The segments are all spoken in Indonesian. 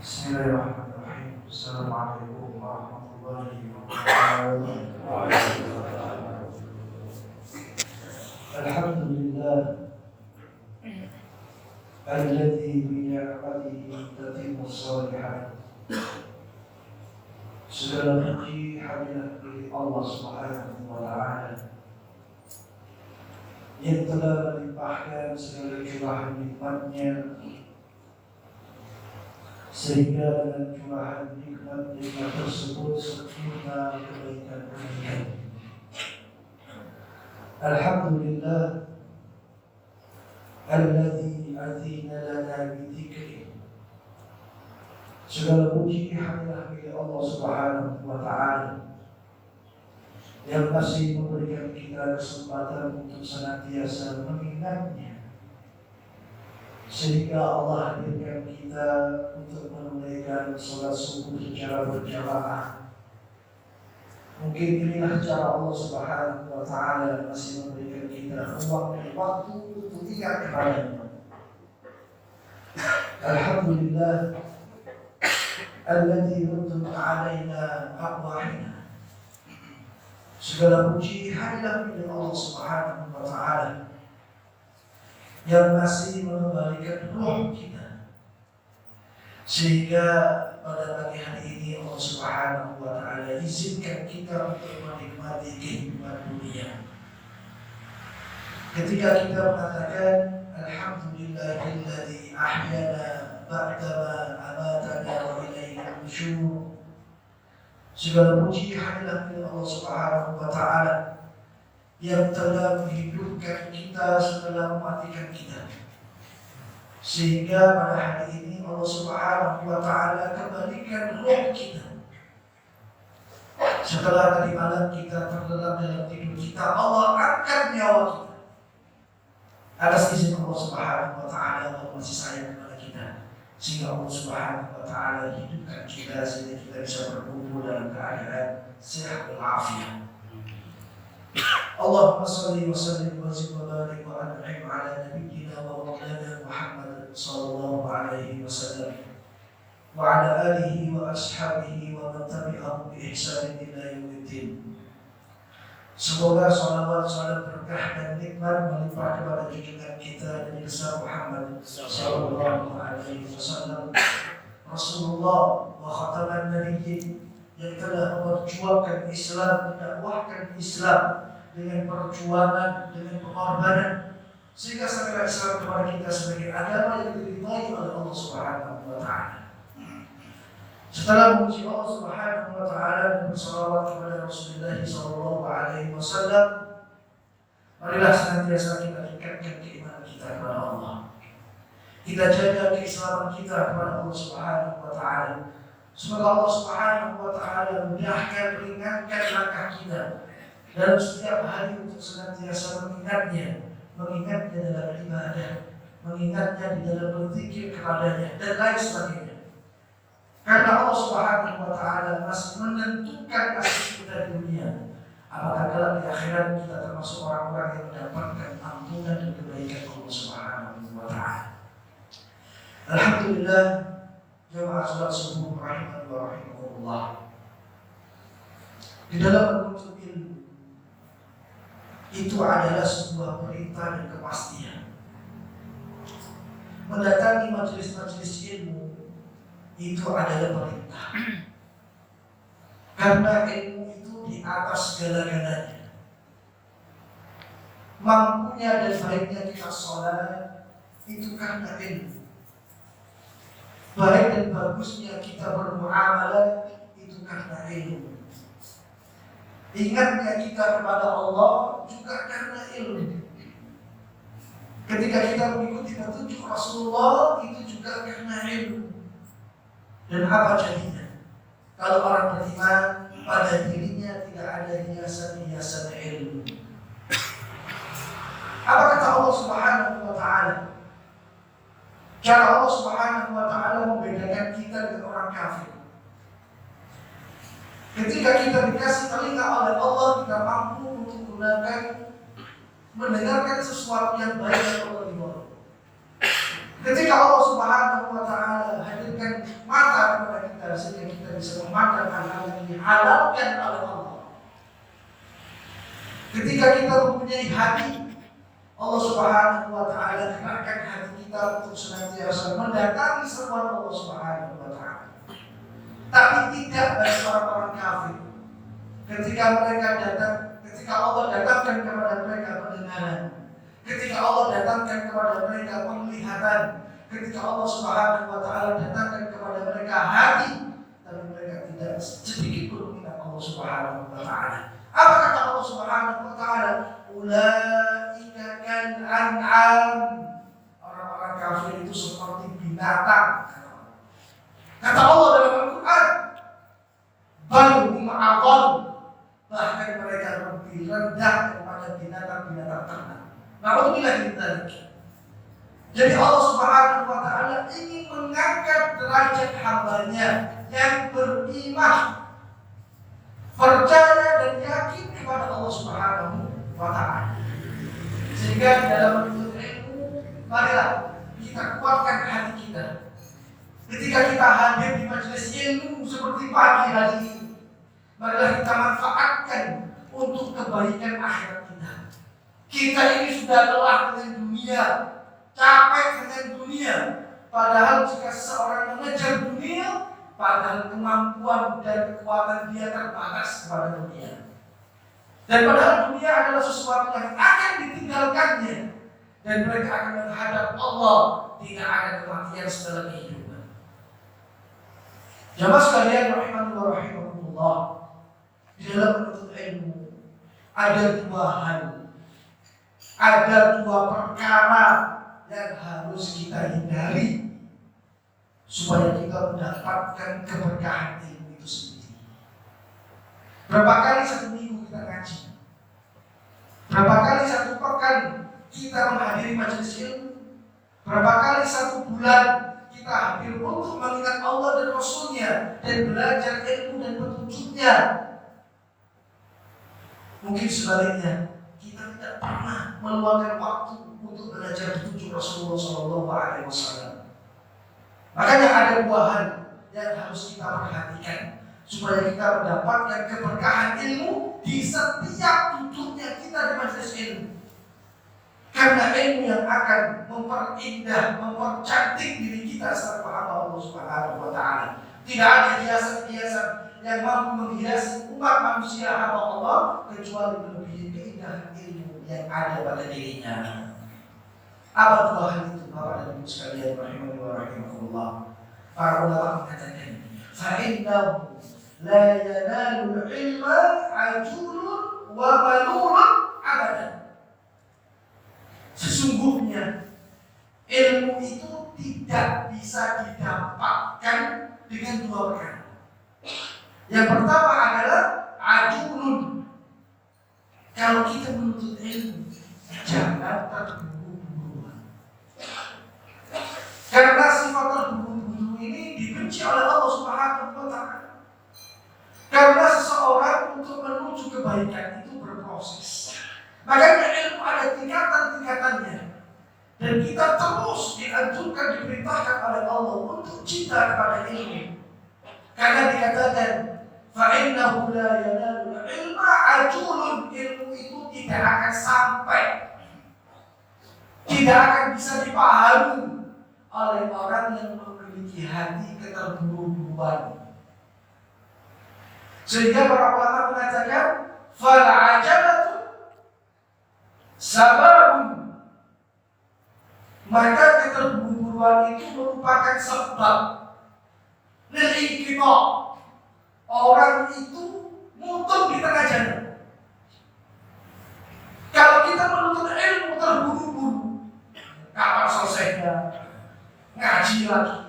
Bismillahirrahmanirrahim. Assalamualaikum warahmatullahi wabarakatuh. Alhamdulillah alladzi bi ni'matihi tatimmu shalihat. Segala puji hanya bagi Allah Subhanahu wa taala yang telah melimpahkan segala curahan nikmat-Nya, sehingga dengan curahan nikmat-nikmat tersebut sempurna kebaikan-kebaikan. Alhamdulillah alladzi azina lana bi dzikri. Segala puji hanya bagi Allah Subhanahu wa taala yang masih memberikan kita kesempatan untuk senantiasa mengingatnya, sehingga Allah hadirkan kita untuk menunaikan sholat subuh secara berjamaah. Mungkin inilah cara Allah Subhanahu wa taala masih memberikan kita ruang dan waktu untuk ingat kepadanya. Alhamdulillah alladzi yuntun alaina aqwahina. Segala puji hanya milik Allah Subhanahu wa taala yang masih mengembalikan ruh kita, sehingga pada pagi hari ini Allah Subhanahu wa taala izinkan kita untuk menikmati kehidupan dunia. Ketika kita mengatakan alhamdulillahilladzi ahyana ba'dama amatana wa ilaihi nusyur, segala puji hanyalah milik Allah Subhanahu wa taala yang telah menghidupkan kita setelah mematikan kita, sehingga pada hari ini Allah Subhanahu wa taala kembalikan roh kita. Setelah tadi malam kita terlelap dalam tidur kita, Allah angkat nyawa kita atas izin Allah Subhanahu wa taala. Allah masih sayang kepada kita, sehingga Allah Subhanahu wa taala hidupkan kita sehingga kita bisa berkumpul dalam keadaan sehat walafiat. Allahumma salli wa sallim wa zid wa barik wa an'im ala nabiyyina wa maulana Muhammad sallallahu alaihi wasallam wa ala alihi wa ashabihi wa man tabi'ahum bi ihsan ila yaumiddin. Semoga salawat, salam berkah dan nikmat melimpah kepada junjungan kita Nabi besar Muhammad sallallahu alaihi wasallam, Rasulullah wa khataman nabiyyin, yang telah memperjuangkan Islam, mendakwahkan Islam dengan perjuangan, dengan pengorbanan, sehingga sampailah Islam kepada kita sebagai agama yang diridhai oleh Allah Subhanahu wa taala. Setelah memuji Allah Subhanahu wa taala dan bersalawat kepada Rasulullah sallallahu alaihi wasallam, marilah senantiasa kita tingkatkan keimanan kita kepada Allah. Kita jaga keislaman kita kepada Allah Subhanahu wa taala. Semoga Allah Subhanahu wa taala mudahkan, ringankan langkah kita dalam setiap hari untuk senantiasa mengingatnya dalam ibadah, mengingatnya di dalam berzikir kepadanya dan lain sebagainya. Karena Allah Subhanahu wa taala masih menentukan nasib kita di dunia. Apakah kelak di akhirat kita termasuk orang-orang yang mendapatkan ampunan dan kebaikan Allah Subhanahu wa taala. Alhamdulillah, jamaah salat subuh rahimani wa rahimakumullah. Di dalam menuntut ilmu itu adalah sebuah perintah dan kepastian. Mendatangi majelis-majelis ilmu itu adalah perintah, karena ilmu itu di atas segala-galanya. Mampunya dan baiknya kita sholat itu karena ilmu. Baik dan bagusnya kita bermuamalah itu karena ilmu. Ingatnya kita kepada Allah juga karena ilmu. Ketika kita mengikuti petunjuk Rasulullah itu juga karena ilmu. Dan apa jadinya kalau orang beriman pada dirinya tidak ada hiasan-hiasan ilmu? Apa kata Allah Subhanahu wa taala? Cara Allah Subhanahu wa taala membedakan kita dengan orang kafir. Ketika kita dikasih telinga oleh Allah, kita mampu untuk mendengarkan sesuatu yang baik dari Allah. Ketika Allah Subhanahu wa taala hadirkan mata kita sehingga kita bisa memakan hal-hal yang dihalalkan oleh Allah. Ketika kita mempunyai hati, Allah Subhanahu wa Ta'ala gerakkan hati kita untuk senantiasa mendatangi seruan Allah Subhanahu wa Ta'ala. Tapi tidak bagi orang-orang kafir. Ketika mereka datang, ketika Allah datangkan kepada mereka pendengaran, ketika Allah datangkan kepada mereka penglihatan, ketika Allah Subhanahu wa Ta'ala datangkan kepada mereka hati, tapi mereka tidak sedikit pun mengingat Allah Subhanahu wa Ta'ala. Apa kata Allah Subhanahu wa Ta'ala? Ulaika kal an'am. Orang-orang kafir itu seperti binatang. Kata Allah dalam Al-Quran, bal hum adall. Bahkan mereka lebih rendah daripada binatang-binatang ternak. Na'udzubillah min dzalik. Jadi Allah Subhanahu wa Ta'ala ingin mengangkat derajat hambanya yang beriman, percaya dan yakin kepada Allah Subhanahu wa Ta'ala. Sehingga dalam menuntut ilmu, marilah kita kuatkan hati kita. Ketika kita hadir di majelis ilmu seperti pagi hari ini, marilah kita manfaatkan untuk kebaikan akhirat kita. Kita ini sudah lelah dengan dunia, capek dengan dunia. Padahal jika seseorang mengejar dunia, padahal kemampuan dan kekuatan dia terbatas kepada dunia. Dan padahal dunia adalah sesuatu yang akan ditinggalkannya, dan mereka akan menghadap Allah. Tidak ada kematian setelah kehidupan. Jamaah sekalian rahimani wa rahimakumullah, di dalam menuntut ilmu ada dua hal, ada dua perkara yang harus kita hindari supaya kita mendapatkan keberkahan ilmu itu sendiri. Berapa kali satu minggu kita ngaji? Berapa kali satu pekan kita menghadiri majelis ilmu? Berapa kali satu bulan kita hadir untuk mengingat Allah dan Rasulnya dan belajar ilmu dan petunjuknya? Mungkin sebaliknya, kita tidak pernah meluangkan waktu untuk belajar petunjuk Rasulullah SAW. Makanya ada dua hal yang harus kita perhatikan supaya kita mendapatkan keberkahan ilmu di setiap duduknya kita di majelis ilmu. Karena ilmu yang akan memperindah, mempercantik diri kita sebagai hamba Allah Subhanahu wa Ta'ala. Tidak ada hiasan-hiasan yang mampu menghiasi umat manusia hamba Allah kecuali melebihi keindahan ilmu yang ada pada dirinya. Apa dua hal itu, Bapak dan Ibu sekalian rahimani wa rahimakumullah? Para ulama mengatakan, fa'innahu la yanalu ilma ajulun wa malulun abadan. Sesungguhnya ilmu itu tidak bisa didapatkan dengan dua perkara. Yang pertama adalah ajulun. Kalau kita menuntut ilmu, jangan terburu-buru. Karena sifat terburu-buru ini dibenci oleh Allah Subhanahu wa Ta'ala. Karena seseorang untuk menuju kebaikan itu berproses. Makanya ilmu ada tingkatan-tingkatannya. Dan kita terus dianjurkan, diperintahkan oleh Allah untuk cinta kepada ilmu. Karena dikatakan, fa'innahu la yanalu ilma ajulun. Ilmu itu tidak akan sampai, tidak akan bisa dipahami oleh orang yang memiliki hati keterburu-buruan. Sehingga para ulama mengatakan, fal'ajalatu sababun. Maka keterburu-buruan itu merupakan sebab dari kita. Orang itu mutung di tengah jalan. Kalau kita menuntut ilmu terburu-buru, kapan selesainya ngaji lagi,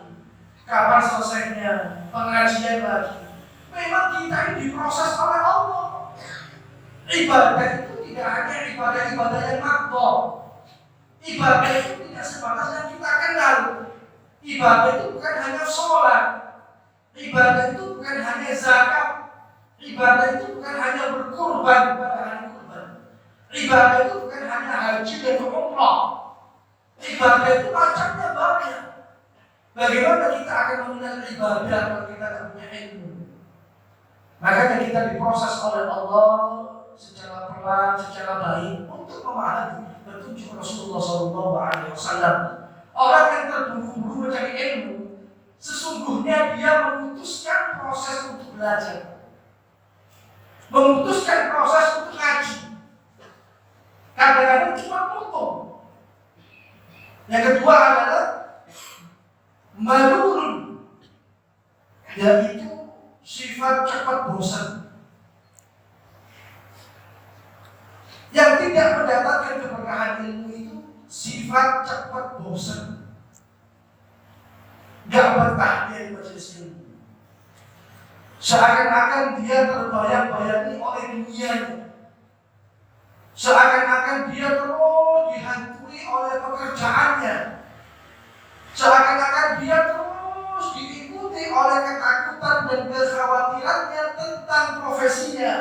kapan selesainya pengajian lagi. Memang kita ini diproses oleh Allah. Ibadah itu tidak hanya ibadah-ibadah yang makbul. Ibadah itu tidak sebatas yang kita kenal. Ibadah itu bukan hanya sholat. Ibadah itu bukan hanya zakat. Ibadah itu bukan hanya berkurban pada hari kurban. Ibadah itu bukan hanya haji dan umrah. Ibadah itu macamnya banyak. Bagaimana kita akan mengenal ibadah ibadah kalau kita tidak punya ilmu. Makanya kita diproses oleh Allah secara pelan, secara baik untuk memahami petunjuk Rasulullah SAW. Orang yang terburu-buru mencari ilmu, sesungguhnya dia memutuskan proses untuk belajar, memutuskan proses untuk ngaji. Kadang-kadang cuma potong. Yang kedua adalah malurun, yaitu sifat cepat bosan, yang tidak mendatangkan keberkahan ilmu itu sifat cepat bosan, gak betah dia di majelis ilmu, seakan-akan dia terbayang-bayangi oleh dunianya, seakan-akan dia terus dihantui oleh pekerjaannya, seakan-akan dia terus diikuti oleh ketakutan dan kekhawatirannya tentang profesinya,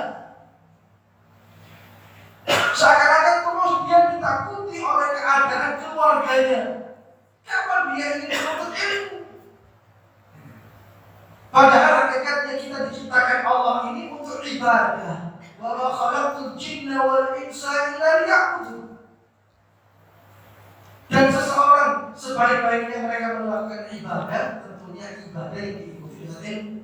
seakan-akan terus dia ditakuti oleh keadaan keluarganya. Kapan dia ingin menuntut ilmu? Padahal hakikatnya kita diciptakan Allah ini untuk ibadah. Wa ma khalaqtul jinna wal insa illa liya'budun. Dan seseorang sebaik-baiknya mereka melakukan ibadah, tentunya ibadah yang diikuti dengan ilmu.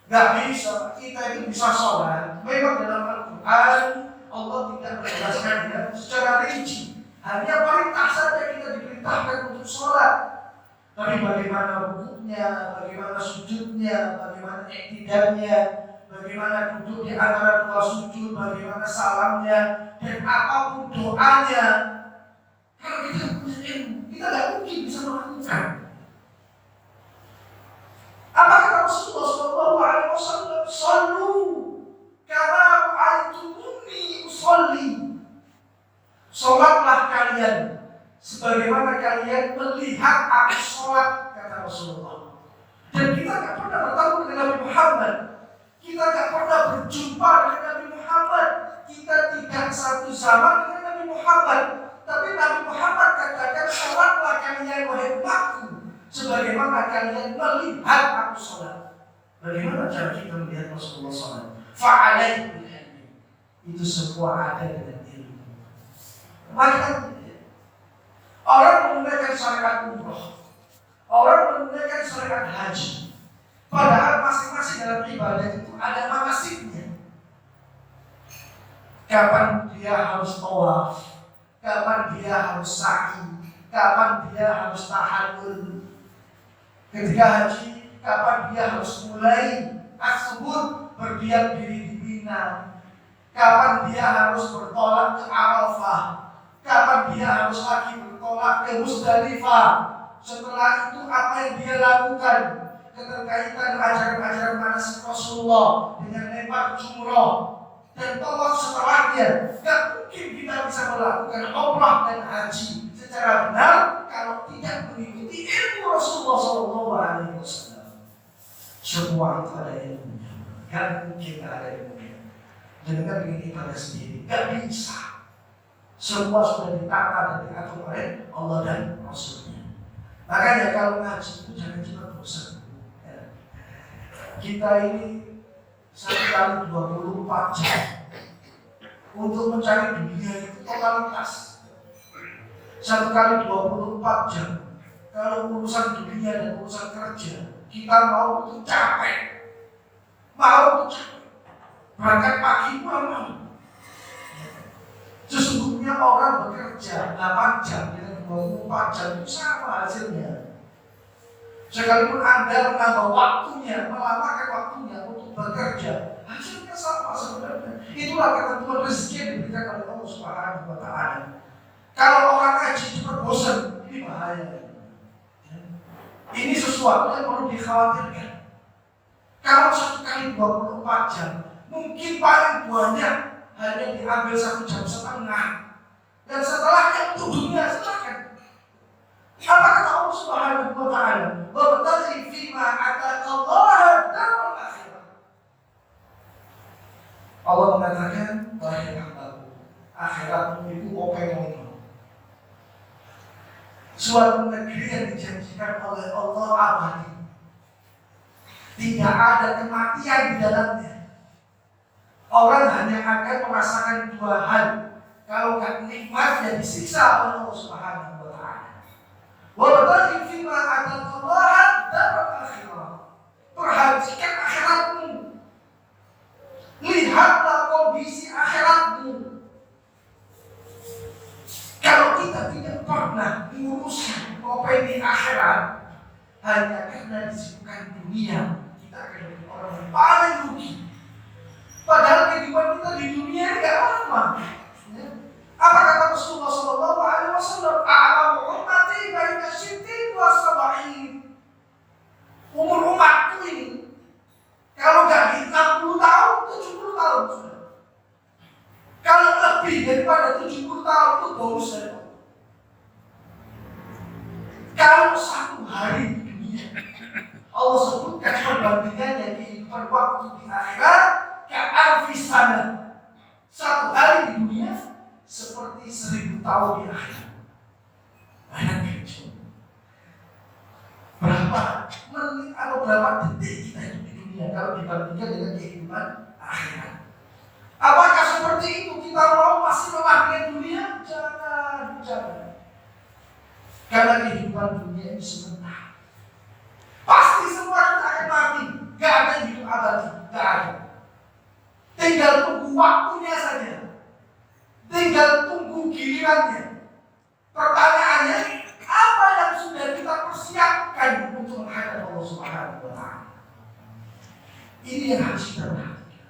Gak bisa, kita itu bisa sholat. Memang dalam Al-Quran Allah tidak menjelaskannya secara rinci. Hanya perintah saja kita diperintahkan untuk sholat. Tapi bagaimana wudhunya, bagaimana sujudnya, bagaimana iktidalnya, bagaimana duduk di antara dua sujud, bagaimana salamnya, dan apapun doanya. Kalau kita punya ilmu, kita tidak mungkin bisa melakukan. Apa kata Rasulullah SAW? Sallu kama ra'aitumuni usolli. Sholatlah kalian sebagaimana kalian melihat aku sholat, kata Rasulullah. Dan kita tidak pernah bertemu dengan Nabi Muhammad, kita tidak pernah berjumpa dengan Nabi Muhammad, kita tidak satu zaman dengan Nabi Muhammad. Tapi Nabi Muhammad katakan, sholatlah kalian wahai umatku sebagaimana kalian melihat aku sholat. Bagaimana cara kita melihat Rasulullah sholat? Fa'alaihi bil ilmi. Itu sebuah ada dengan ilmu. Maka orang menggunakan syariat umroh, orang menggunakan syariat haji, padahal masing-masing dalam ibadah itu ada manasiknya. Kapan dia harus tawaf, kapan dia harus sa'i, kapan dia harus tahallul. Ketika haji, kapan dia harus mulai as-subut, berdiam diri di Mina, kapan dia harus bertolak ke Arafah, kapan dia harus lagi bertolak ke Musdalifah. Setelah itu apa yang dia lakukan, keterkaitan ajaran-ajaran manasik Rasulullah dengan lempar jumroh dan tawaf setelahnya. Gak mungkin kita bisa melakukan umrah dan haji secara benar kalau tidak mengikuti ilmu Rasulullah SAW. Semua itu ada ilmunya, gak mungkin ada ilmunya. Jangan ingin ibadah sendiri, gak bisa. Semua sudah ditata dan diatur oleh Allah dan Rasulnya. Makanya kalau ngaji itu jangan cepat bosan. Kita ini 1 kali 24 jam untuk mencari dunia itu totalitas. 1 kali 24 jam. Kalau urusan dunia dan urusan kerja, kita mau untuk capek, mau untuk capek. Berangkat pagi pulang malam. Sesungguhnya orang bekerja 8 jam dengan 24 jam itu sama hasilnya. Sekalipun Anda menambah waktunya, melamakan waktunya untuk bekerja, hasilnya sama sebenarnya. Itulah ketentuan rezeki yang diberikan oleh Allah Subhanahu wa Ta'ala. Kalau orang ngaji cepat bosan, ini bahaya. Ini sesuatu yang perlu dikhawatirkan. Kalau 1 kali 24 jam, mungkin paling banyak hanya diambil 1,5 jam. Dan setelahnya untuk dunia silakan. Apa kata Allah Subhanahu wa Ta'ala? Wa bataghi fima ataka Allah darul akhirah. Allah mengatakan, wahai hambaku, akhiratmu itu openg-openg. Suatu negeri yang dijanjikan oleh Allah abadi. Tidak ada kematian di dalamnya. Orang hanya akan merasakan dua hal. Kalau nggak nikmat, ya disiksa oleh Allah Subhanahu wa Ta'ala. Wa badalin fima atallaha daral akhirah. Perhatikan akhiratmu. Lihatlah kondisi akhiratmu. Kalau kita tidak pernah mengurusi opini akhirat, hanya karena disibukkan dunia, kita akan menjadi orang yang paling rugi. Padahal kehidupan kita di dunia ini gak lama. Apa kata Rasulullah SAW? A'lamu ummati baina syittin wa sab'in. Umur umatku ini, kalau gak di 60 tahun, 70 tahun sudah. Kalau lebih daripada 70 tahun itu bonus dari Allah. Kalau satu hari di dunia, Allah sebutkan perbandingannya kehidupan waktu di akhirat ka'alfi sana. Satu hari di dunia seperti 1000 tahun di akhirat. Bayangkan berapa menit atau berapa detik kita hidup di dunia kalau dibandingkan dengan kehidupan akhirat. Apakah seperti itu kita mau masih memakai dunia? Jangan. Karena kehidupan dunia ini sebentar. Pasti semua kita akan mati. Gak ada hidup abadi, gak ada. Tinggal tunggu waktunya saja. Tinggal tunggu gilirannya. Pertanyaannya, apa yang sudah kita persiapkan untuk menghadap Allah Subhanahu wa Ta'ala? Ini yang harus kita perhatikan.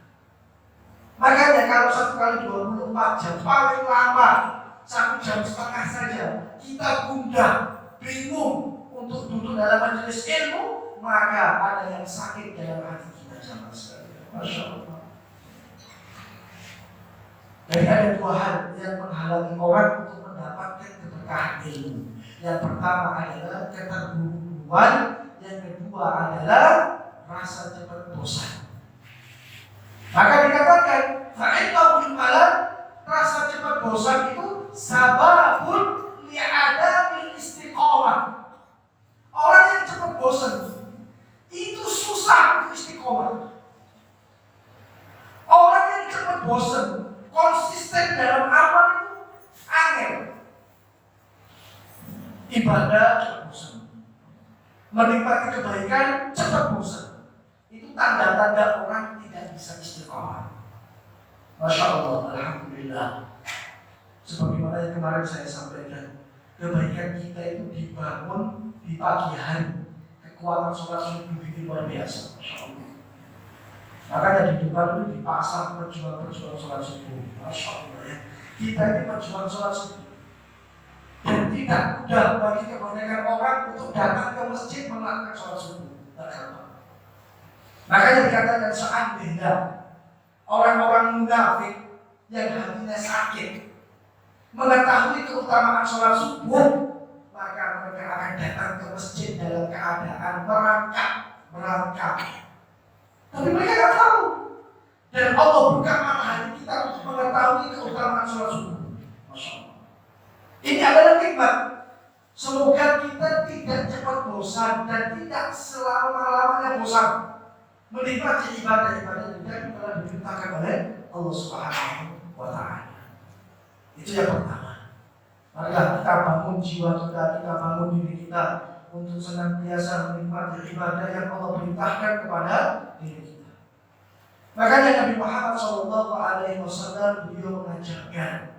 Makanya kalau 1 kali 24 jam paling lama 1 jam setengah saja kita gundah, bingung untuk duduk dalam majelis ilmu, maka ada yang sakit dalam hati kita jamaah sekalian. Masya Allah. Jadi ada 2 hal yang menghalangi orang untuk mendapatkan keberkahan ilmu. Yang pertama adalah keterburu-buruan, yang kedua adalah rasa cepat bosan. Maka dikatakan fa'innahu malan, rasa cepat bosan itu sababun li'adamil istiqomah. Orang yang cepat bosan itu susah untuk istiqomah. Orang yang cepat bosan konsisten dalam amal itu angel. Ibadah cepat bosan, menikmati kebaikan cepat bosan. Itu tanda-tanda orang tidak bisa istiqomah. Masya Allah, alhamdulillah. Sebagaimana yang kemarin saya sampaikan, kebaikan kita itu dibangun di pagi hari. Kekuatan sholat subuh begitu luar biasa. Masya Allah. Makanya di depan itu dipasang perjuangan sholat subuh. Masya Allah ya. Kita ini perjuangan sholat subuh. Dan tidak mudah bagi kebanyakan orang untuk datang ke masjid melakukan sholat subuh. Makanya dikatakan seandainya orang-orang munafik yang hatinya sakit mengetahui keutamaan sholat subuh, maka mereka akan datang ke masjid dalam keadaan merangkak. Tapi mereka tidak tahu. Dan Allah buka mata hati kita untuk mengetahui keutamaan sholat subuh. Masya Allah. Ini adalah nikmat. Semoga kita tidak cepat bosan dan tidak selama-lamanya bosan menikmati ibadah-ibadah yang telah diperintahkan oleh Allah Subhanahu wa Ta'ala. Itu yang pertama. Mari kita bangun jiwa kita bangun diri kita untuk senantiasa menikmati ibadah yang Allah perintahkan kepada diri kita. Makanya Nabi Muhammad SAW beliau mengajarkan.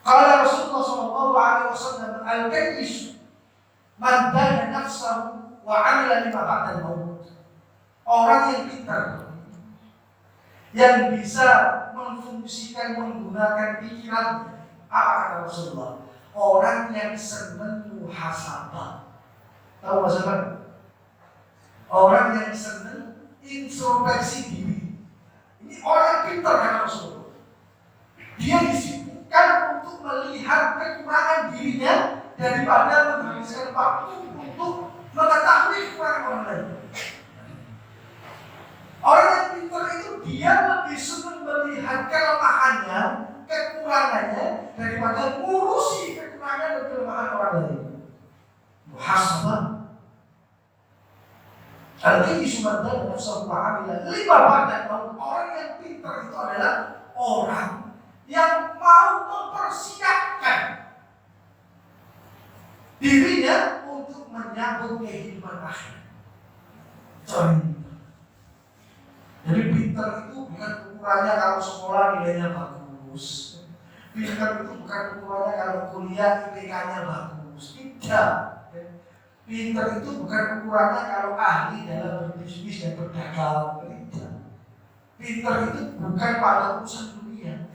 Kalau Rasulullah SAW al-kayyis man dana nafsahu wa 'amila lima ba'dal maut. Orang yang pintar, yang bisa memfungsikan, menggunakan pikirannya. Apa kata Rasulullah? Orang yang senang muhasabah. Tahu masalah? Orang yang senang introspeksi diri. Ini orang yang pintar kata Rasulullah. Dia disibukkan untuk melihat kekurangan dirinya daripada menghabiskan waktu untuk mengetahui kekurangan orang lain. Orang yang pintar itu dia lebih senang melihat kelemahannya, kekurangannya daripada ngurusi kekurangan dan kelemahan orang lain. Muhasabah. Al-Qiyyu man nafsahu wa 'amila lima ba'da maut. Orang yang pintar itu adalah orang yang mau mempersiapkan dirinya untuk menyambut kehidupan akhir. Jadi pintar itu bukan ukurannya kalau sekolah nilainya bagus. Pintar itu bukan ukurannya kalau kuliah IPK-nya bagus. Tidak. Pintar itu bukan ukurannya kalau ahli dalam berbisnis dan berdagang. Tidak. Pintar itu bukan pada urusan dunia.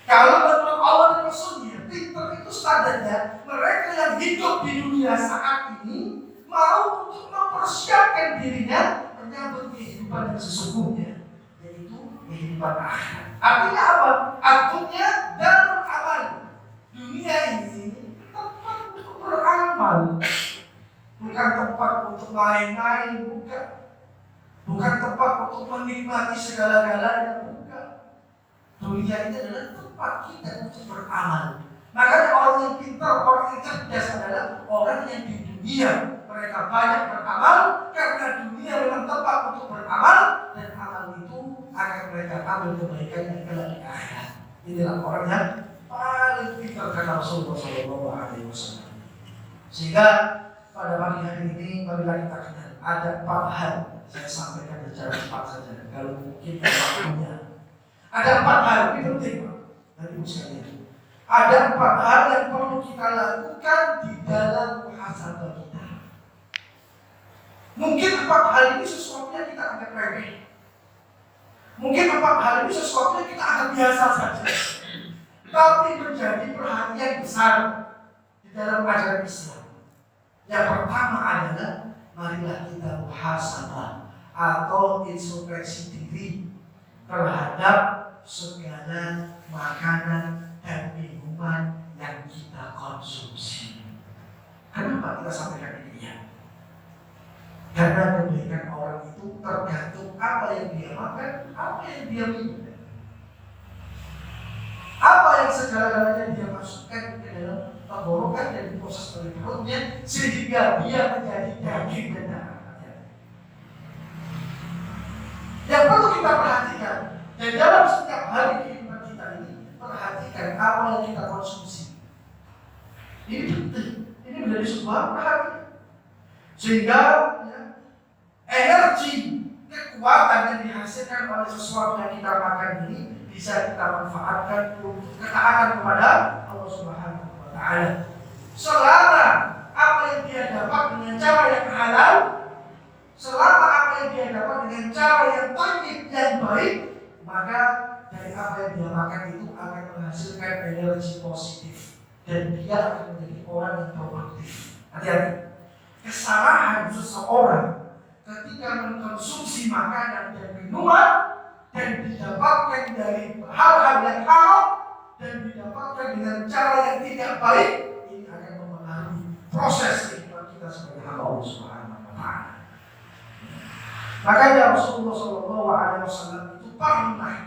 Kalau menurut Allah dan Rasulnya, pintar itu standarnya mereka yang hidup di dunia saat ini mau untuk mempersiapkan dirinya menyambut kehidupan yang sesungguhnya, yaitu kehidupan akhirat. Artinya apa? Artinya dalam amal dunia ini tempat untuk beramal, bukan tempat untuk main-main, bukan tempat untuk menikmati segala-galanya, bukan. Dunia ini adalah tempat kita untuk beramal. Makanya orang yang pintar, orang yang cerdas adalah orang yang di dunia mereka banyak beramal, karena dunia memang tempat untuk beramal, dan amal itu akan mereka ambil kebaikan yang kelak di akhirat. Inilah orang yang paling pintar kata Rasulullah SAW. Sehingga pada pagi hari ini marilah kita kenal ada 4 hal. Saya sampaikan secara cepat saja kalau mungkin waktunya. Ada 4 hal ini penting, Pak. Dan Ibu sekalian. Ada 4 hal yang perlu kita lakukan di dalam muhasabah kita. Mungkin 4 hal ini sesuatu yang kita anggap remeh. Mungkin 4 hal ini sesuatu yang kita anggap biasa saja. Tapi menjadi perhatian besar di dalam ajaran Islam. Yang pertama adalah marilah kita muhasabah atau introspeksi diri terhadap segala makanan dan minuman yang kita konsumsi. Kenapa kita sampaikan ini ya? Karena kebaikan orang itu tergantung apa yang dia makan, apa yang dia minum, apa yang segala-galanya dia masukkan ke dalam tenggorokan dan diproses oleh perutnya sehingga dia menjadi daging dan darahnya. Yang perlu kita perhatikan, dan dalam setiap hari kehidupan kita ini, perhatikan apa yang kita konsumsi. Ini penting, ini menjadi sebuah perhatian. Sehingga ya, energi, kekuatan yang dihasilkan oleh sesuatu yang kita makan ini bisa kita manfaatkan untuk ketaatan kepada Allah Subhanahu wa Ta'ala. Selama apa yang dia dapat dengan cara yang halal, selama apa yang dia dapat dengan cara yang thayyib, yang baik, maka dari apa yang dia makan itu akan menghasilkan energi positif dan dia akan menjadi orang yang produktif. Hati-hati. Kesalahan seseorang ketika mengkonsumsi makanan dan minuman dan didapatkan dari hal-hal yang haram dan didapatkan dengan cara yang tidak baik, ini akan mempengaruhi proses kehidupan kita sebagai hamba Allah Subhanahu wa Ta'ala. Makanya Rasulullah SAW itu pernah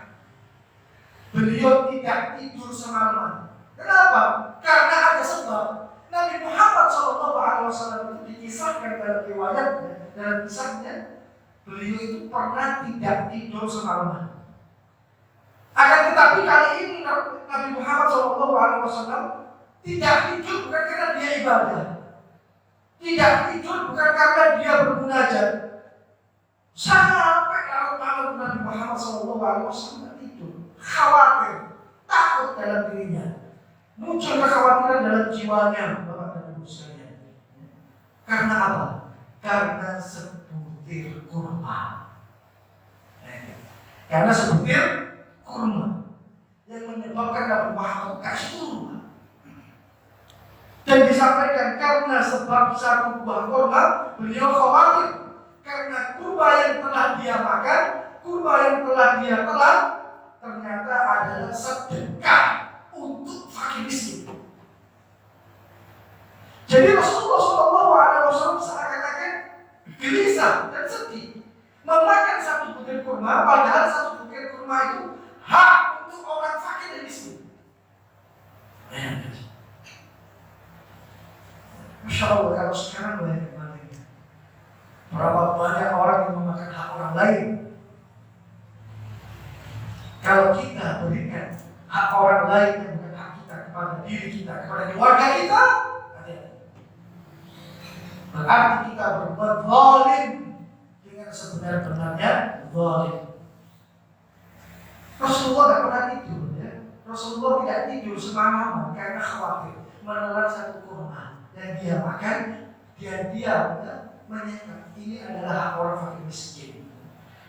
beliau tidak tidur semalaman. Kenapa? Karena ada sebab. Nabi Muhammad SAW itu dikisahkan dalam riwayatnya, dalam kisahnya, beliau itu pernah tidak tidur semalaman. Akan tetapi kali ini Nabi Muhammad SAW tidak tidur bukan karena dia ibadah, tidak tidur bukan karena dia bermunajat. Sampai larut malam Nabi Muhammad SAW tidur, khawatir, takut dalam dirinya. Muncul kekhawatiran dalam jiwanya, Bapak dan Ibu sekalian. Karena apa? Karena sebutir kurma. Karena sebutir kurma yang menyebabkan Nabi Muhammad kasih kurma. Dan disampaikan karena sebab satu buah kurma, beliau khawatir karena kurma yang telah dia makan, kurma yang telah dia telan, ternyata adalah sedekah untuk fakir miskin. Jadi Rasulullah SAW seakan-akan gelisah dan sedih memakan satu butir kurma, padahal satu butir kurma itu hak untuk orang fakir dan miskin. Masya Allah, kalau sekarang banyak kembali. Berapa banyak orang yang memakan hak orang lain. Kalau kita berikan hak orang lain yang bukan hak kita kepada diri kita, kepada keluarga kita, berarti kita berbuat zalim dengan sebenar-benarnya zalim. Rasulullah tidak pernah tidur, ya. Rasulullah tidak tidur semalaman karena khawatir menelan satu kurma yang dia makan, dia diam, ya, menyangka ini adalah hak orang fakir miskin,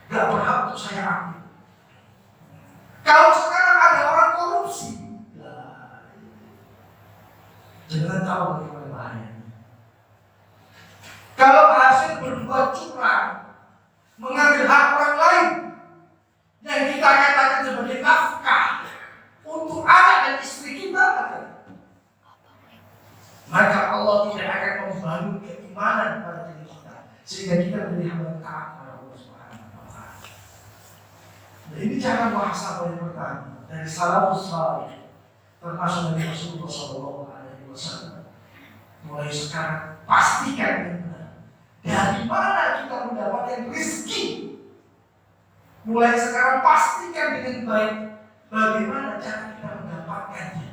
gak berhak untuk saya ambil. Kalau sekarang ada orang korupsi, jangan tahu bagaimana bahayanya. Kalau hasil berbuat curang, mengambil hak orang lain yang kita katakan sebagai nafkah untuk anak dan istri kita, maka Allah tidak akan membangun keimanan pada diri kita sehingga kita menjadi hamba taat kepada Allah Subhanahu wa taala. Nah, ini cara muhasabah yang pertama dari salafus salih, termasuk dari Rasulullah sallallahu alaihi wasallam. Mulai sekarang pastikan yang benar. Dari mana kita mendapatkan rezeki? Mulai sekarang pastikan dengan baik bagaimana cara kita mendapatkannya.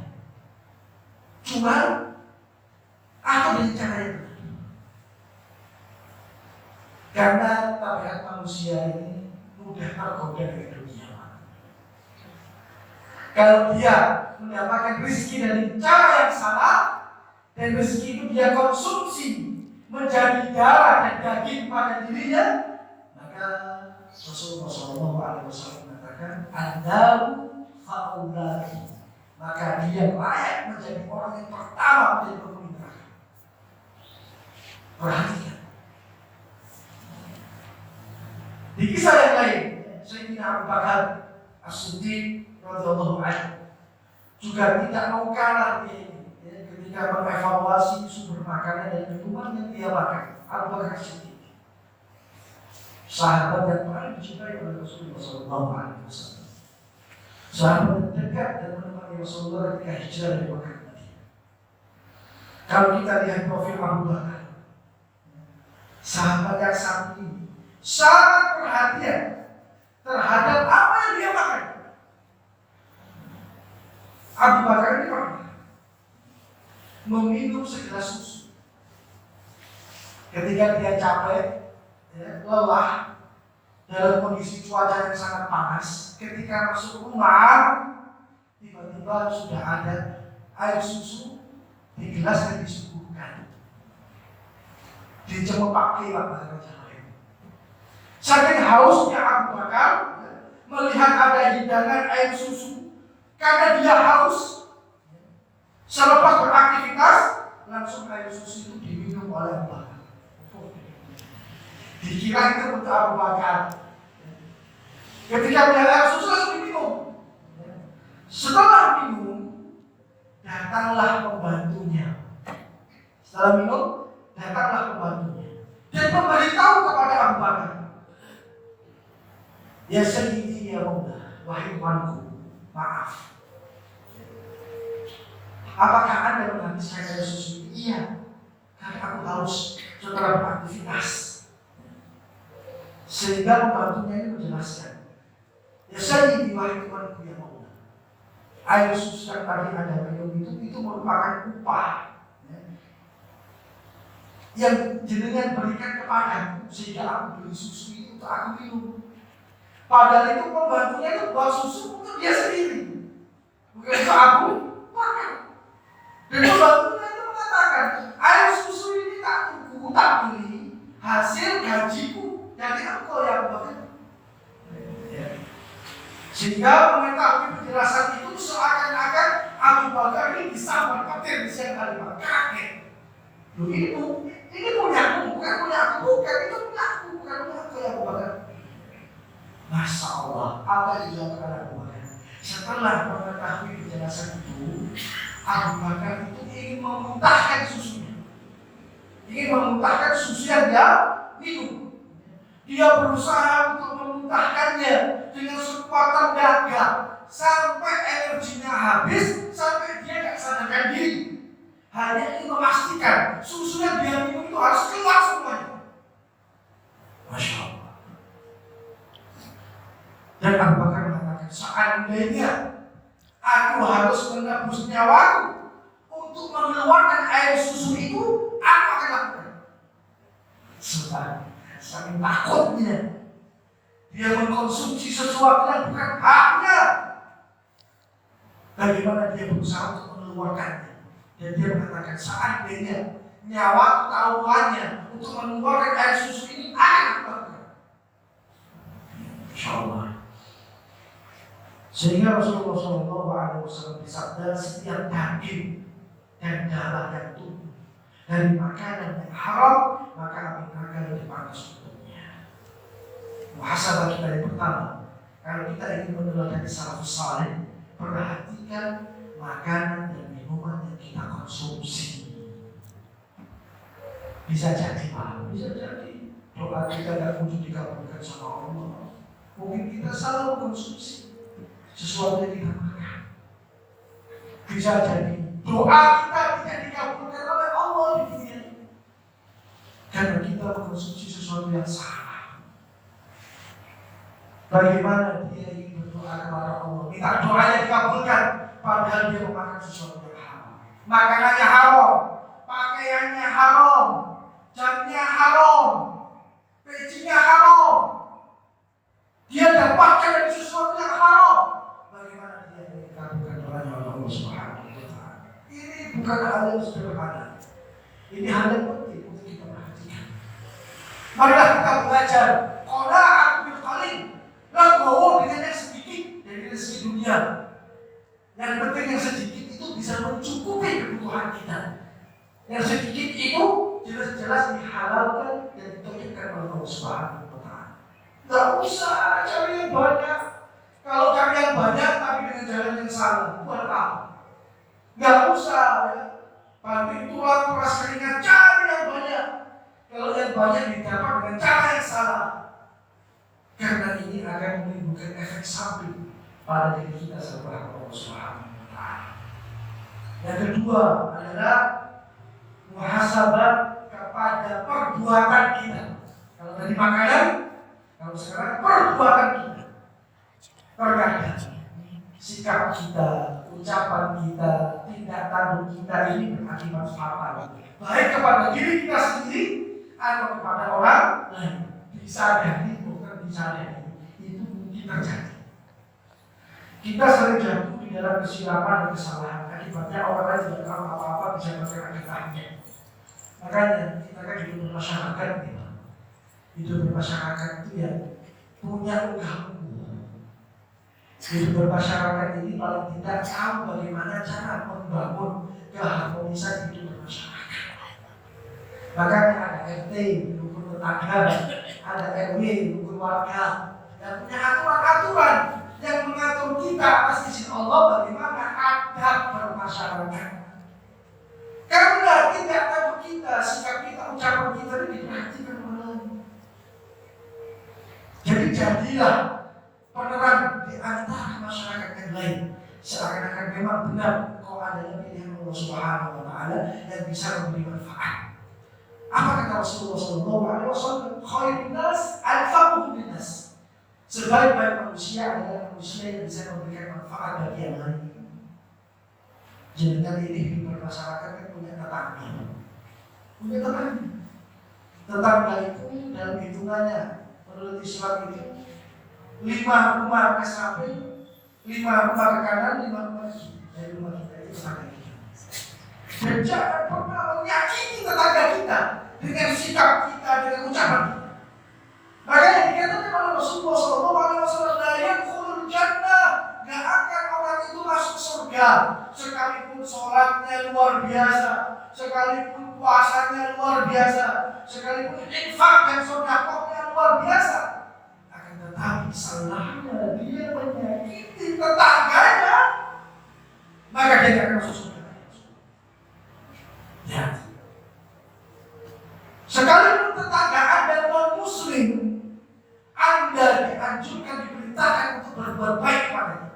Cuma atau dengan cara yang benar. Karena tabiat manusia ini mudah tergoda dengan dunia. Kalau dia mendapatkan rezeki dari cara yang salah dan rezeki itu dia konsumsi menjadi darah dan daging pada dirinya, maka Rasulullah SAW mengatakan andaru faulari, maka dia layak menjadi orang yang pertama menjadi penghuni neraka. Perhatikan. Di kisah yang lain, Sayyidina Abu Bakar As-Siddiq radhiyallahu anhu juga tidak mau kalah ketika mengevaluasi sumber makanan dan minuman yang dia makan. Abu Bakar As-Siddiq, sahabat yang paling dicintai oleh Rasulullah SAW, sahabat yang dekat dan menemani Rasulullah ketika hijrah dari Mekah ke Madinah. Kalau kita lihat profil Abu Bakar, sahabat yang saat ini sangat perhatian terhadap apa yang dia makan. Abu Bakar ini pernah meminum segelas susu ketika dia capek, lelah, dalam kondisi cuaca yang sangat panas. Ketika masuk rumah, tiba-tiba sudah ada air susu di gelas yang disuguhkan. Dicemepake lah bahasa Jawa. Saking hausnya Abu Bakar melihat ada hidangan air susu, karena dia haus. Selepas beraktivitas, langsung air susu itu diminum oleh Abu Bakar. Dikira itu untuk Abu Bakar. Ketika melihat air susu langsung diminum. Setelah minum, datanglah pembantunya. Setelah minum, datanglah pembantunya dan memberitahu kepada Abu Bakar, ya Sayyidi ya Rabbah, wahai tuanku, maaf. Apakah Anda menghabiskan air susu? Iya, karena aku haus setelah beraktivitas. Sehingga pembantunya ini menjelaskan, ya Sayyidi wahai tuanku ya Rabbah, air susu yang tadi Anda minum itu merupakan upah yang jenengan berikan kepadaku sehingga aku beli susu ini untuk aku minum. Padahal itu pembantunya itu buat susu untuk dia sendiri, bukan untuk aku makan. Dan pembantunya itu mengatakan, air susu ini tak tunggu, tak beli, hasil gajiku dari engkau yang makan. Sehingga mengetahui penjelasan itu seakan-akan Abu Bakar ini disambar petir di siang hari, kaget. Loh ini punya aku, bukan punya aku, bukan itu punya aku, bukan punya aku ya Abu Bakar. Masya Allah, apa yang dilakukan Abu Bakar? Setelah mengetahui penjelasan itu, Abu Bakar itu ingin memuntahkan susunya, ingin memuntahkan susu yang dia minum. Dia berusaha untuk memuntahkannya dengan sekuat tenaga sampai energinya habis, sampai dia tidak sadarkan diri. Hanya ingin memastikan susu yang dia minum itu harus keluar semuanya. Dan Abu Bakar mengatakan, seandainya aku harus menebus nyawaku untuk mengeluarkan air susu itu, aku akan lakukan. Sebab saking takutnya dia mengkonsumsi sesuatu yang bukan haknya, bagaimana dia berusaha untuk mengeluarkannya. Dan dia mengatakan, seandainya nyawaku taruhannya untuk mengeluarkan air susu ini, akan aku lakukan. InsyaAllah. Sehingga Rasulullah SAW bersabda, setiap daging dan darah yang tumbuh dari makanan yang haram, maka api neraka lebih panas untuknya. Muhasabah kita yang pertama, kalau kita ingin meneladani salafus saleh, perhatikan makanan dan minuman yang kita konsumsi. Bisa jadi Pak, bisa jadi doa kita tidak mungkin dikabulkan sama Allah. Mungkin kita salah mengkonsumsi sesuatu yang kita makan. Bisa jadi doa kita tidak dikabulkan oleh Allah di dunia ini karena kita mengkonsumsi sesuatu yang salah. Bagaimana dia ingin berdoa kepada Allah, minta doanya dikabulkan, padahal dia memakan sesuatu yang haram. Makanannya haram, pakaiannya haram, jamnya haram, pecinya haram. Dia dapatkan dari sesuatu yang haram. Bagaimana dia dikabulkan doanya oleh Allah Subhanahu wa Ta'ala? Ini bukan hal yang sederhana. Ini hal yang penting untuk kita perhatikan. Marilah kita belajar qanaah bil qalil, legowo dengan yang sedikit dari rezeki dunia. Yang penting yang sedikit itu bisa mencukupi kebutuhan kita. Yang sedikit itu jelas-jelas dihalalkan dan dititipkan oleh Allah Subhanahu wa Ta'ala. Tidak usah cari yang banyak. Kalau cari yang banyak tapi dengan jalan yang salah, buat apa? Nggak usah ya. Banting tulang keras keringat, cari yang banyak. Kalau yang banyak didapat dengan cara yang salah, karena ini akan menimbulkan efek samping pada diri kita setelah Allah Subhanahu wa Ta'ala. Yang kedua adalah muhasabah kepada perbuatan kita. Kalau tadi makanan, kalau sekarang perbuatan kita. Terkadang sikap kita, ucapan kita, tindak tanduk kita ini berakibat fatal, baik kepada diri kita sendiri atau kepada orang lain. Disadari bukan disadari, itu mungkin terjadi. Kita sering jatuh di dalam kesilapan dan kesalahan, akibatnya orang lain tidak tahu apa-apa bisa bergerak getahnya. Makanya kita kan hidup bermasyarakat, hidup bermasyarakat itu ya punya ungkapan. Hidup bermasyarakat ini paling tidak tahu bagaimana cara membangun keharmonisan hidup bermasyarakat. Makanya ada RT, rukun tetangga, ada RW, rukun warga, yang punya aturan-aturan yang mengatur kita atas izin Allah bagaimana adab bermasyarakat. Karena tidak tahu kita, sikap kita, ucapan kita ini diperhatikan oleh. Jadi jadilah penerang di antara masyarakat yang lain, seakan-akan memang benar kau adalah pilihan Allah Subhanahu wa Ta'ala yang bisa memberi manfaat. Apa kata Rasulullah SAW? Khairun nas anfa'uhum linnas. Sebaik-baik manusia adalah manusia yang bisa memberikan manfaat bagi yang lain. Jadi tadi ini hidup bermasyarakat kan punya tetangga. Punya tetangga itu dalam hitungannya menurut Islam itu 5 rumah ke samping, 5 rumah ke kanan, 5 rumah ke kiri. Dari rumah kita itu tetangga kita. Dan jangan pernah menyakiti tetangga kita dengan sikap kita, dengan ucapan kita. Makanya dikatakan oleh Rasulullah SAW, la yadkhulul jannah, gak akan orang itu masuk surga sekalipun sholatnya luar biasa, sekalipun puasanya luar biasa, sekalipun infak dan sedekahnya luar biasa. Tapi salahnya dia menyakiti tetangganya, maka dia akan masuk surga. Ya. Sekalipun tetangga Anda non-muslim, Anda dianjurkan, diperintahkan untuk berbuat baik kepadanya.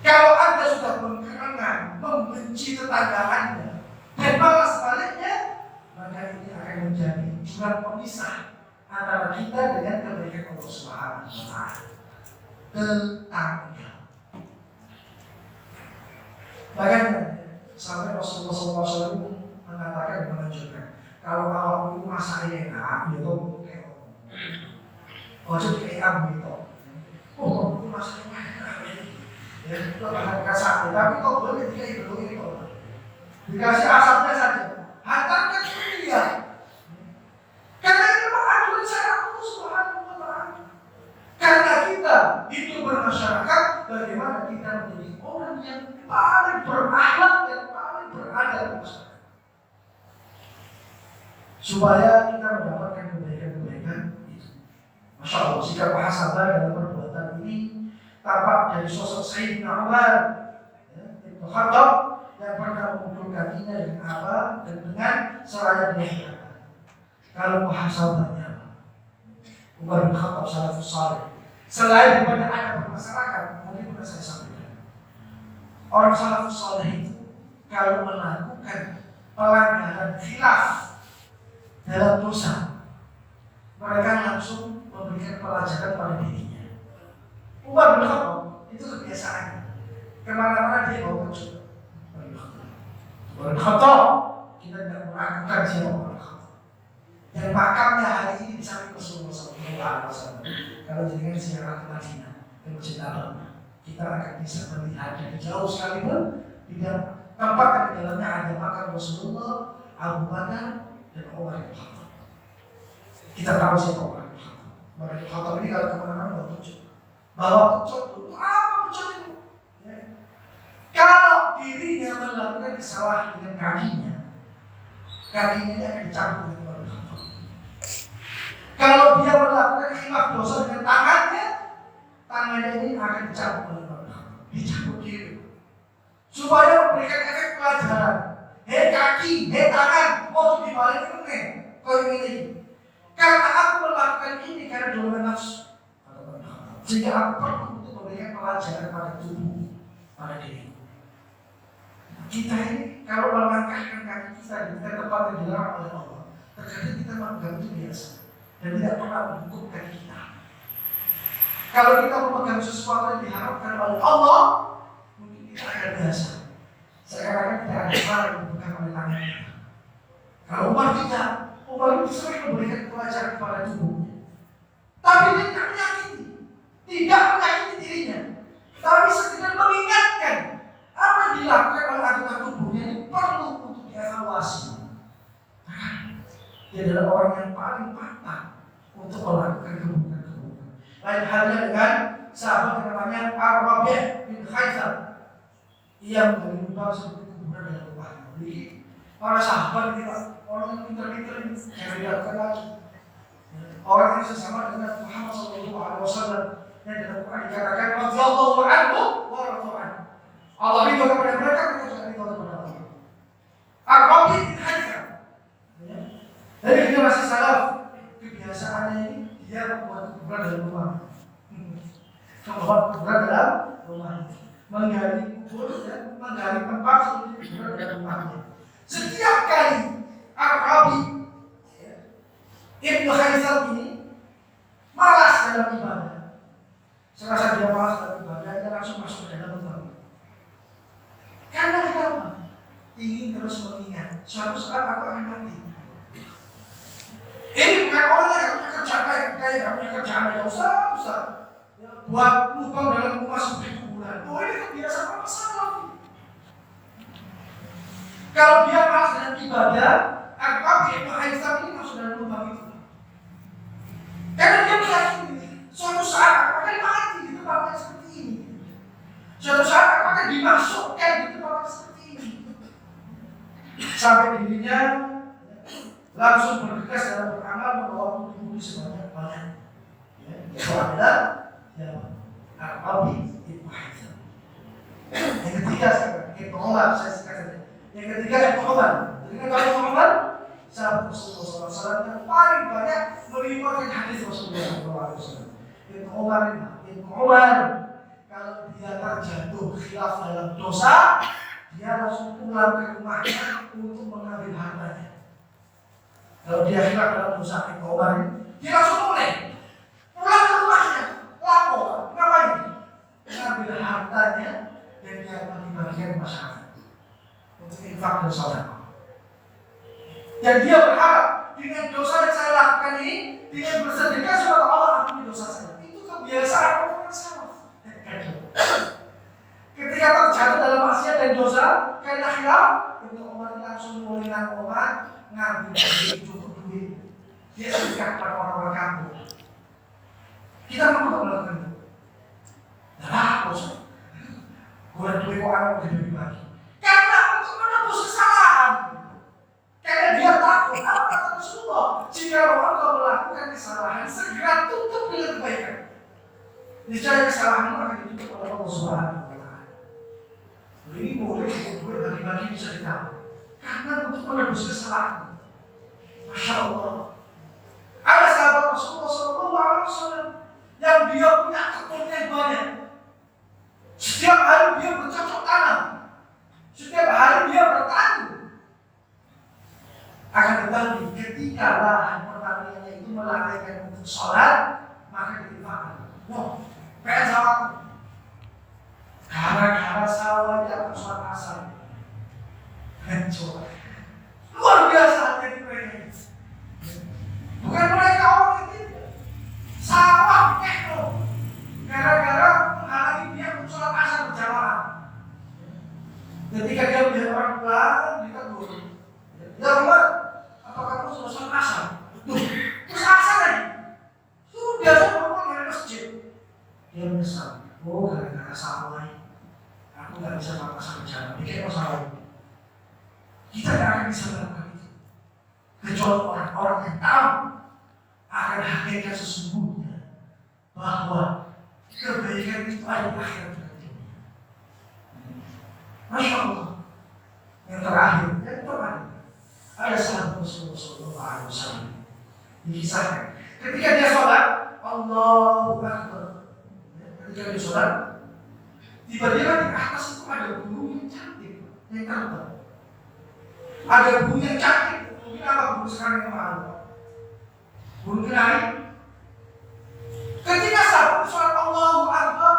Kalau Anda sudah berkenan membenci tetangga Anda dan malah sebaliknya, maka ini akan menjadi jurang pemisah antara kita dengan kebaikan Allah Subhanahu wa Ta'ala. Tetangga. Makanya sampai Rasulullah SAW mengatakan dan menunjukkan, kalau awak itu masak enak, ya kamu kayak ojo kayak abu itu. Oh, kamu masak enak, ya itu akan kasar. Tapi kau boleh ketika itu dikasih asapnya saja, hantarkan ke dia. Karena ini memang aturan syariat Allah Subhanahu wa Ta'ala. Karena kita itu bermasyarakat, bagaimana kita menjadi orang yang paling berakhlak dan paling beradab di masyarakat, supaya kita mendapatkan kebaikan-kebaikan itu. Masya Allah, sikap muhasabah dalam perbuatan ini tampak dari sosok Sayyidina Umar Ibn Khattab yang pernah memukul kakinya dengan apa dan dengan seraya dia. Kalau muhasabahnya Umar bin Khattab salafus saleh, selain daripada ada bermasyarakat, mungkin pernah saya sampaikan, orang salafus saleh itu kalau melakukan pelanggaran khilaf dalam dosa, mereka langsung memberikan pelajaran pada dirinya. Umar bin Khattab itu kebiasaannya, kemana-mana dia bawa pecut. Umar bin Khattab, kita tidak meragukan siapa Umar bin Khattab. Dan makamnya hari ini di samping Rasulullah SAW. Kalau jenengan ziarah ke Madinah, ke Masjid Nabawi, kita akan bisa melihat dari jauh sekalipun di dalam tempat di dalamnya ada makam Rasulullah, Abu Bakar, dan Umar bin Khattab. Kita tahu siapa Umar bin Khattab. Umar bin Khattab ini kalau kemana-mana bawa pecut. Bawa pecut itu apa pecut itu? Ya. Kalau dirinya melakukan kesalahan dengan kakinya ini akan dicampur dengan Umar bin Khattab. Kalau dia melakukan khilaf dosa dengan tangannya ini akan dicampur oleh Umar bin Khattab. Dicampur diri. Supaya memberikan efek pelajaran. Hei kaki, hei tangan, mau dibalik ini, kau ini. Karena aku melakukan ini karena dorongan nafsu, sehingga aku perlu untuk memberikan pelajaran pada tubuh, pada diri. Kita ini kalau melangkahkan kaki kita di tempat yang dilarang oleh Allah, terkadang kita menganggap itu biasa dan tidak pernah menghukum kaki kita. Kalau kita memegang sesuatu yang diharapkan oleh Allah, mungkin kita akan biasa. Sekarang kita akan saling memegang oleh tangan kita. Kalau Umar itu sering memberikan pelajaran kepada tubuhnya. Tapi dia tidak menyakiti dirinya. Tapi sekedar mengingatkan apa yang dilakukan oleh anggota tubuhnya ini perlu untuk dievaluasi. Dia adalah orang yang paling patah untuk melakukan keburukan-keburukan. Lain halnya dengan sahabat yang namanya Ar-Rabi' bin Khaitham. Ia menyumbang seperti kuburan dalam rumahnya. Jadi para sahabat ini orang yang pintar-pintar ini yang dilakukan lagi. Orang yang sesama dengan Muhammad SAW yang dalam Quran dikatakan radhiyallahu anhu wa radu anhu. Allah ridho kepada mereka, mereka juga ridho kepada Allah. Ar-Rabi' bin Khaitham. Jadi dia masih salaf. Kebiasaannya ini dia membuat kuburan dalam rumah. Membuat kuburan dalam rumah. Menggali kubur dan menggali tempat seperti kuburan dalam rumahnya. Setiap kali Ar-Rabi' Ibn Khaitham ini malas dalam ibadah. Serasa dia malas dalam ibadah, dia langsung masuk ke dalam rumah. Karena kenapa? Ingin terus mengingat suatu saat aku akan mati. Ini bukan orang yang punya kerjaan kayak punya kerjaan yang besar. Buat lubang dalam rumah seperti kuburan. Oh ini kebiasaan masalah. Kalau dia malas dengan ibadah, Ar-Rabi' Ibn Khaitham ini masuk dalam lubang itu. Karena dia meyakini suatu saat akan mati di tempat yang seperti ini. Suatu saat akan dimasukkan di tempat yang seperti ini. Sampai dirinya langsung bergegas dalam beramal membawa tubuh sebanyak-banyak. Itu adalah Ar-Rabi' Ibn Khaitham. Yang ketiga Ibn Umar, saya katakan. Yang ketiga Ibn Umar. Jadi kalau Ibn Umar, sahabat Rasulullah SAW yang paling banyak meriwayatkan hadis Rasulullah SAW. Ibn Umar, kalau dia terjatuh khilaf dalam dosa, dia langsung pulang ke rumahnya untuk mengambil hartanya. Kalau dia khilaf dalam dosa, Ibn Umar Dia langsung mulai pulang ke rumahnya, lapor, ngapain? Ngambil hartanya dan dia bagi-bagikan masyarakat untuk infak dan sedekah. Dan dia berharap dengan dosa yang saya lakukan ini, dengan bersedekah supaya Allah ampuni dosa saya. Itu kebiasaan orang salaf. Ketika terjatuh dalam maksiat dan dosa, karena khilaf, Ibnu Umar langsung mulai ngambil duit, cukup duit. Dia sedekah kepada orang-orang kampung. Kita mampu melakukan itu. Nah, bos, gue duit kok anak dibagi-bagi. Karena untuk menebus kesalahan. Karena dia takut. Apa kata Rasulullah? Jika engkau melakukan kesalahan, segera tutup dengan kebaikan. Niscaya kesalahan akan ditutup oleh Allah Subhanahu wa Ta'ala. Ini boleh duit bagi-bagi bisa ditahu. Karena untuk menebus kesalahan. Masya Allah. Ada sahabat Rasulullah SAW yang dia punya kebun yang banyak. Setiap hari dia bercocok tanam. Setiap hari dia bertani. Akan tetapi ketika lahan pertaniannya itu melalaikan untuk sholat, maka diinfakkan. Wah, pengen sawah. Gara-gara sawah dia akan sholat asar. Hancur. Luar biasa hati mereka. Bukan mereka orang itu. Sawah kekno. Gara-gara menghalangi dia untuk sholat asar berjamaah. Ketika dia melihat orang pulang, ditegur. Ya Umar, apa kamu sudah sholat asar? Tuh, terus asar lagi. Sudah biasa ngomong dari masjid. Dia menyesal. Oh, gara-gara sawah ini, aku nggak bisa sholat asar berjamaah. Mikir masalah. Kita tidak akan bisa melakukan itu kecuali orang-orang yang tahu akan hakikat sesungguhnya bahwa kebaikan itu ada di akhirat dan dunia. Masya Allah. Yang terakhir ada sahabat Rasulullah SAW dikisahkan ketika dia sholat, Allahu Akbar. Ketika dia sholat, tiba-tiba di atas itu ada burung yang cantik, yang terbang. Ada burung yang cantik, mungkin apa burung sekarang yang mahal? Burung kenari. Ketika sahabat sholat Allahu Akbar,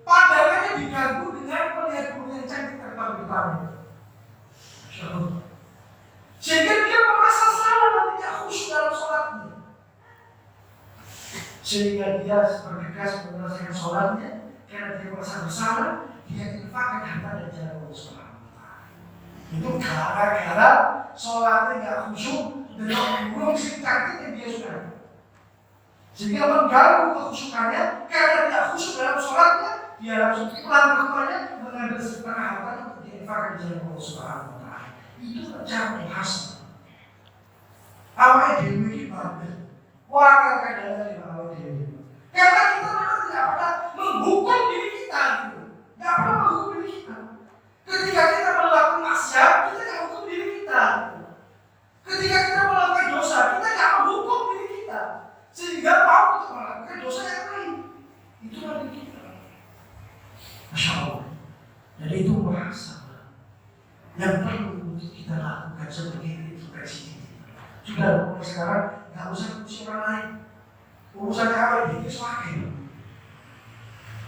pandangannya diganggu dengan melihat burung yang cantik terbang di depannya. Sehingga dia merasa salah dan tidak khusyuk dalam sholatnya. Sehingga dia bergegas menyelesaikan sholatnya karena dia merasa bersalah, dia infakkan harta dan jalan Allah Subhanahu wa Ta'ala. Itu gara-gara sholatnya tidak khusyuk dengan burung yang cantik yang dia suka. Sehingga mengganggu kekhusyukannya karena tidak khusyuk dalam sholatnya, dia langsung pulang ke rumahnya mengambil setengah harta untuk diinfakkan di jalan Allah Subhanahu wa Ta'ala. Itu cara hasan. Awalnya dewi ini bagus. Wah, kadang-kadang di awal dewi. Karena kita memang tidak pernah menghukum diri kita, tidak pernah menghukum diri kita. Ketika kita melakukan maksiat, kita tidak menghukum diri kita. Ketika kita melakukan dosa, kita tidak menghukum diri kita. Sehingga mau untuk melakukan dosa yang lain. Itulah diri kita. Masya Allah. Jadi itu bahasa yang perlu untuk kita lakukan seperti itu presiden. Sudah mulai sekarang nggak usah ngurusin orang lain. Urusannya apa ini? Semakin.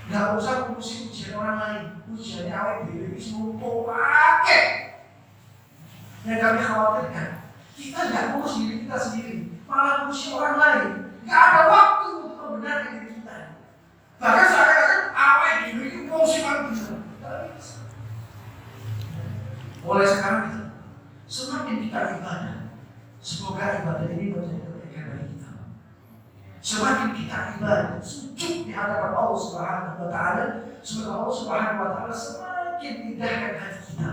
Nggak usah ngurusin ujian orang lain. Ujiannya apa ini? Semua pakai. Yang kami khawatirkan, kita nggak ngurus diri kita sendiri, malah ngurusin orang lain. Nggak ada waktu untuk membenarkan diri kita. Bahkan seakan-akan apa ini itu fungsikan kita. Mulai sekarang kita semakin kita ibadah, semoga ibadah ini menjadi kebaikan bagi kita. Semakin kita ibadah, sujud di hadapan Allah Subhanahu wa Ta'ala, semoga Allah Subhanahu wa Ta'ala semakin indahkan hati kita.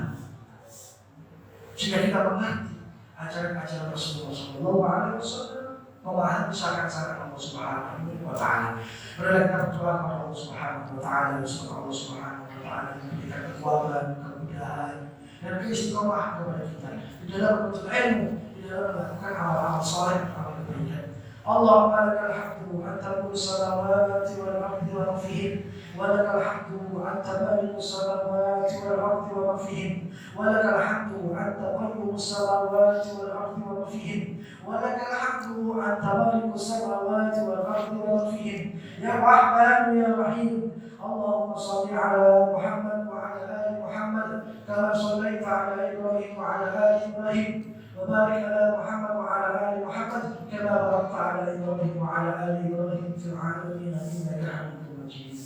Sehingga kita mengerti ajaran-ajaran Rasulullah SAW, memahami syarat-syarat Allah Subhanahu wa Ta'ala. Berdoa kita berdoa kepada Allah Subhanahu wa Ta'ala, semoga Allah Subhanahu wa Ta'ala memberikan kekuatan, kemudahan, dan keistiqomahan kepada kita di dalam menuntut ilmu, di dalam melakukan amal-amal saleh, amal kebaikan. اللهم لك الحمد أنت ملك السماوات والأرض ومن فيهن، ولك الحمد أنت ملك السماوات والأرض ومن فيهن، ولك الحمد أنت قيوم السماوات والأرض ومن فيهن، ولك الحمد أنت ملك السماوات والأرض ومن فيهن، يا رحمن يا رحيم. اللهم صل على محمد وعلى آل محمد كما صليت على إبراهيم وعلى آل إبراهيم، وبارك على محمد وعلى آل محمد كما باركت على إبراهيم وعلى آل إبراهيم في العالمين إنك حميد مجيد.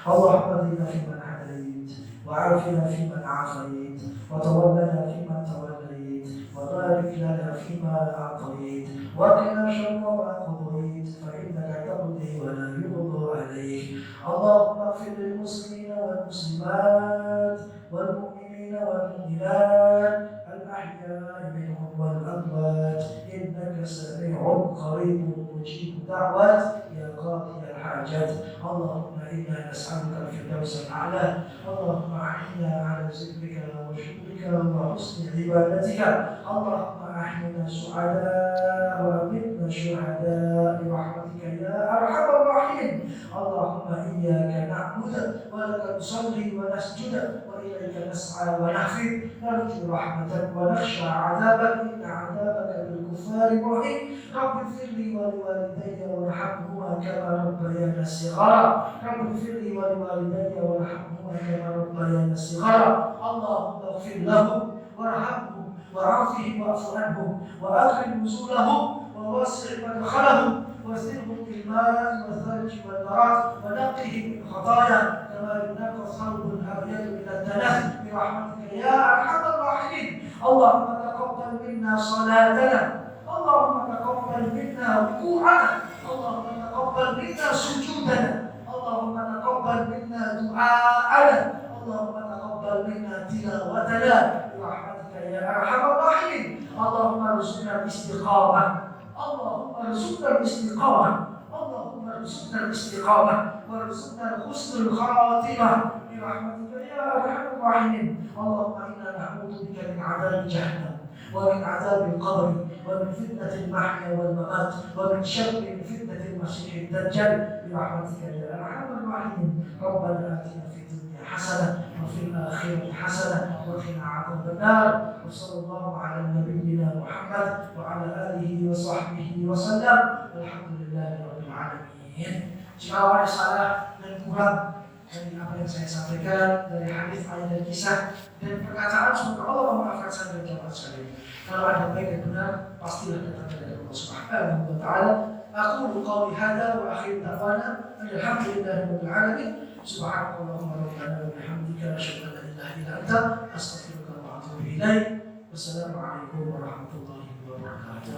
اللهم اهدنا فيمن هديت، وعافنا فيمن عافيت، وتولنا فيمن توليت، وبارك لنا فيما أعطيت، وقنا شر ما قضيت، فإنك تقضي ولا يقضى عليك. اللهم اغفر للمسلمين والمسلمات والمؤمنين والمؤمنات الأحياء منهم والأموات إنك سميع قريب مجيب دعوات يا قاضي الحاجات. اللهم إنا نسألك الفردوس الأعلى. اللهم أعنا على ذكرك وشكرك وحسن عبادتك. اللهم أحينا سعداء وأمتنا شهداء برحمتك يا أرحم الراحمين. اللهم إياك نعبد ولك نصلي ونسجد وإليك نسعى ونحفظ، نرجو رحمتك ونخشى عذابك إن عذابك بالكفار محيط. رب اغفر لي ولوالدي وارحمهما كما ربيانا صغارا. رب اغفر لي ولوالدي وارحمهما كما ربيانا صغارا. اللهم اغفر لهم وارحمهم وعافهم واعف عنهم وأكرم نزولهم ووسع مدخلهم وزدهم بالماء والثلج والبراد ونقهم من خطايا كما ينقى الثوب الابيض من الدنس برحمتك يا ارحم الراحمين. اللهم تقبل منا صلاتنا، اللهم تقبل منا ركوعنا، اللهم تقبل منا سجودنا، اللهم تقبل منا دعاءنا، اللهم تقبل منا تلاوتنا برحمتك يا ارحم الراحمين. اللهم ارزقنا الاستقامه، اللهم ارزقنا الاستقامة، اللهم ارزقنا الاستقامة وارزقنا حسن الخاتمة برحمتك يا أرحم الراحمين. اللهم إنا نعوذ بك من عذاب جهنم ومن عذاب القبر ومن فتنة المحيا والممات ومن شر فتنة المسيح الدجال برحمتك يا أرحم الراحمين. ربنا آتنا في الدنيا حسنة وفي الآخرة حسنة وقنا عذاب النار. وصلى الله على نبينا محمد وعلى آله وصحبه وسلم. Alhamdulillah rabbil alamin. Jika ada salah dan kurang dari apa yang saya sampaikan, dari hadis, ayat dan kisah dan perkataan, semoga Allah memaafkan saya dan jamaah sekalian. Kalau ada baik dan benar, pastilah datang dari Allah Subhanahu wa taala. Aqulu qawli hadza wa akhiru da'wana alhamdulillahi rabbil alamin. Subhanakallahumma rabbana wa bihamdika asyhadu an la ilaha illa anta astaghfiruka wa atubu ilaik. Wassalamualaikum warahmatullahi wabarakatuh.